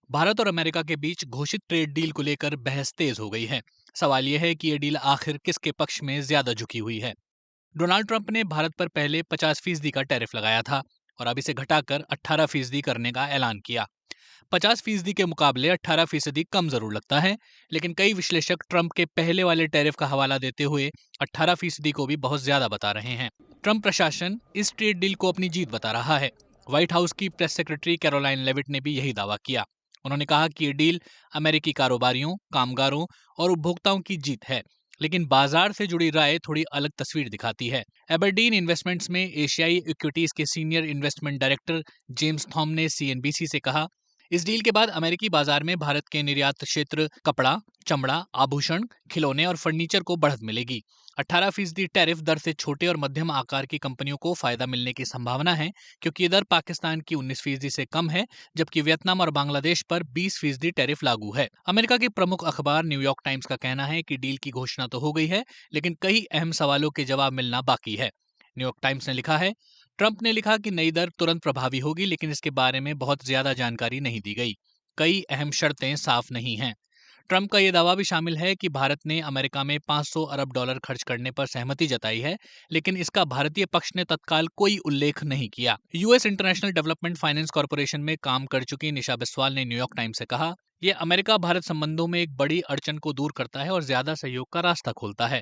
भारत और अमेरिका के बीच घोषित ट्रेड डील को लेकर बहस तेज हो गई है। सवाल यह है कि यह डील आखिर किसके पक्ष में ज्यादा झुकी हुई है। डोनाल्ड ट्रंप ने भारत पर पहले 50% का टैरिफ लगाया था और अब इसे घटाकर 18% करने का ऐलान किया। 50% के मुकाबले 18% कम जरूर लगता है, लेकिन कई विश्लेषक ट्रंप के पहले वाले टैरिफ का हवाला देते हुए 18% को भी बहुत ज्यादा बता रहे हैं। ट्रंप प्रशासन इस ट्रेड डील को अपनी जीत बता रहा है। व्हाइट हाउस की प्रेस सेक्रेटरी कैरोलाइन लेविट ने भी यही दावा किया। उन्होंने कहा कि ये डील अमेरिकी कारोबारियों, कामगारों और उपभोक्ताओं की जीत है, लेकिन बाजार से जुड़ी राय थोड़ी अलग तस्वीर दिखाती है। एबरडीन इन्वेस्टमेंट्स में एशियाई इक्विटीज के सीनियर इन्वेस्टमेंट डायरेक्टर जेम्स थॉम ने सीएनबीसी से कहा, इस डील के बाद अमेरिकी बाजार में भारत के निर्यात क्षेत्र कपड़ा, चमड़ा, आभूषण, खिलौने और फर्नीचर को बढ़त मिलेगी। 18% टैरिफ दर से छोटे और मध्यम आकार की कंपनियों को फायदा मिलने की संभावना है, क्योंकि ये दर पाकिस्तान की 19% से कम है, जबकि वियतनाम और बांग्लादेश पर 20% टैरिफ लागू है। अमेरिका के प्रमुख अखबार न्यूयॉर्क टाइम्स का कहना है कि डील की घोषणा तो हो गई है, लेकिन कई अहम सवालों के जवाब मिलना बाकी है। न्यूयॉर्क टाइम्स ने लिखा है, ट्रंप ने लिखा कि नई दर तुरंत प्रभावी होगी, लेकिन इसके बारे में बहुत ज्यादा जानकारी नहीं दी गई। कई अहम शर्तें साफ नहीं हैं। ट्रंप का यह दावा भी शामिल है कि भारत ने अमेरिका में 500 अरब डॉलर खर्च करने पर सहमति जताई है, लेकिन इसका भारतीय पक्ष ने तत्काल कोई उल्लेख नहीं किया। US international development finance corporation में काम कर चुकी निशा बिस्वाल ने न्यूयॉर्क टाइम्स से कहा, यह अमेरिका भारत संबंधों में एक बड़ी अड़चन को दूर करता है और ज्यादा सहयोग का रास्ता खोलता है।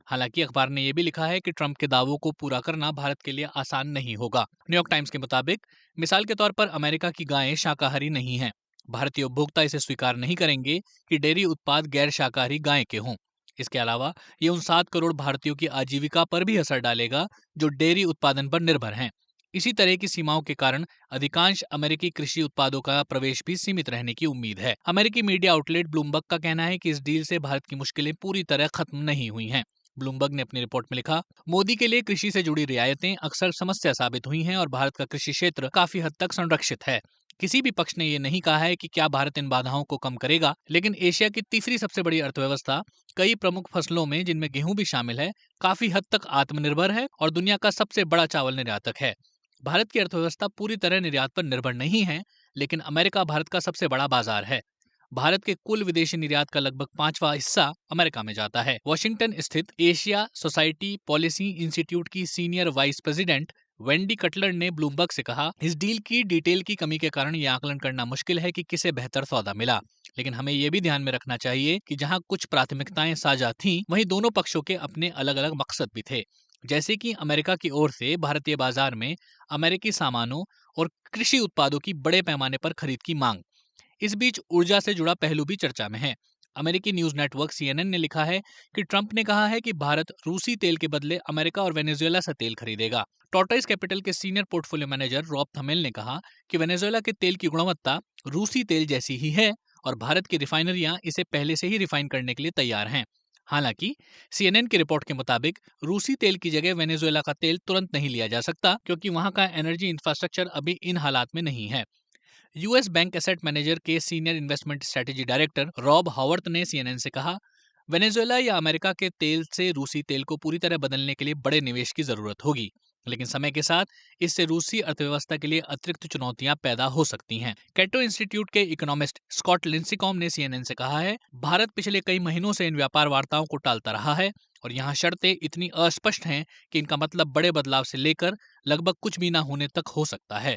हालांकि अखबार ने यह भी लिखा है कि ट्रंप के दावों को पूरा करना भारत के लिए आसान नहीं होगा। न्यूयॉर्क टाइम्स के मुताबिक मिसाल के तौर पर अमेरिका की गायें शाकाहारी नहीं हैं। भारतीय उपभोक्ता इसे स्वीकार नहीं करेंगे कि डेयरी उत्पाद गैर शाकाहारी गाय के हों। इसके अलावा ये उन 7 करोड़ भारतीयों की आजीविका पर भी असर डालेगा जो डेयरी उत्पादन पर निर्भर हैं। इसी तरह की सीमाओं के कारण अधिकांश अमेरिकी कृषि उत्पादों का प्रवेश भी सीमित रहने की उम्मीद है। अमेरिकी मीडिया आउटलेट ब्लूमबर्ग का कहना है कि इस डील से भारत की मुश्किलें पूरी तरह खत्म नहीं हुई हैं। ब्लूमबर्ग ने अपनी रिपोर्ट में लिखा, मोदी के लिए कृषि से जुड़ी रियायतें अक्सर समस्या साबित हुई हैं और भारत का कृषि क्षेत्र काफी हद तक संरक्षित है। किसी भी पक्ष ने यह नहीं कहा है कि क्या भारत इन बाधाओं को कम करेगा, लेकिन एशिया की तीसरी सबसे बड़ी अर्थव्यवस्था कई प्रमुख फसलों में, जिनमें गेहूं भी शामिल है, काफी हद तक आत्मनिर्भर है और दुनिया का सबसे बड़ा चावल निर्यातक है। भारत की अर्थव्यवस्था पूरी तरह निर्यात पर निर्भर नहीं है, लेकिन अमेरिका भारत का सबसे बड़ा बाजार है। भारत के कुल विदेशी निर्यात का लगभग 5वां हिस्सा अमेरिका में जाता है। वॉशिंगटन स्थित एशिया सोसाइटी पॉलिसी इंस्टीट्यूट की senior vice president Wendy Cutler ने ब्लूमबर्ग से कहा, इस डील की डिटेल की कमी के कारण यह आकलन करना मुश्किल है कि किसे बेहतर सौदा मिला, लेकिन हमें यह भी ध्यान में रखना चाहिए कि जहां कुछ प्राथमिकताएं साझा थीं, वहीं दोनों पक्षों के अपने अलग अलग मकसद भी थे। जैसे कि अमेरिका की ओर से भारतीय बाजार में अमेरिकी सामानों और कृषि उत्पादों की बड़े पैमाने पर खरीद की मांग। इस बीच ऊर्जा से जुड़ा पहलू भी चर्चा में है। अमेरिकी न्यूज नेटवर्क सीएनएन ने लिखा है कि ट्रंप ने कहा है कि भारत रूसी तेल के बदले अमेरिका और वेनेजुएला से तेल खरीदेगा। टॉर्टोइस कैपिटल के senior portfolio manager Rob Thummel ने कहा कि वेनेजुएला के तेल की गुणवत्ता रूसी तेल जैसी ही है और भारत की रिफाइनरियां इसे पहले से ही रिफाइन करने के लिए तैयार हैं। हालांकि सीएनएन की रिपोर्ट के मुताबिक रूसी तेल की जगह वेनेजुएला का तेल तुरंत नहीं लिया जा सकता, क्योंकि वहां का एनर्जी इंफ्रास्ट्रक्चर अभी इन हालात में नहीं है। यूएस बैंक एसेट मैनेजर के senior investment strategy director Rob Haworth ने सीएनएन से कहा, वेनेजुएला या अमेरिका के तेल से रूसी तेल को पूरी तरह बदलने के लिए बड़े निवेश की जरूरत होगी, लेकिन समय के साथ इससे रूसी अर्थव्यवस्था के लिए अतिरिक्त चुनौतियां पैदा हो सकती हैं। कैटो इंस्टीट्यूट के इकोनॉमिस्ट स्कॉट लिंसिकॉम ने सीएनएन से कहा है, भारत पिछले कई महीनों से इन व्यापार वार्ताओं को टालता रहा है और यहाँ शर्तें इतनी अस्पष्ट हैं कि इनका मतलब बड़े बदलाव से लेकर लगभग कुछ भी ना होने तक हो सकता है।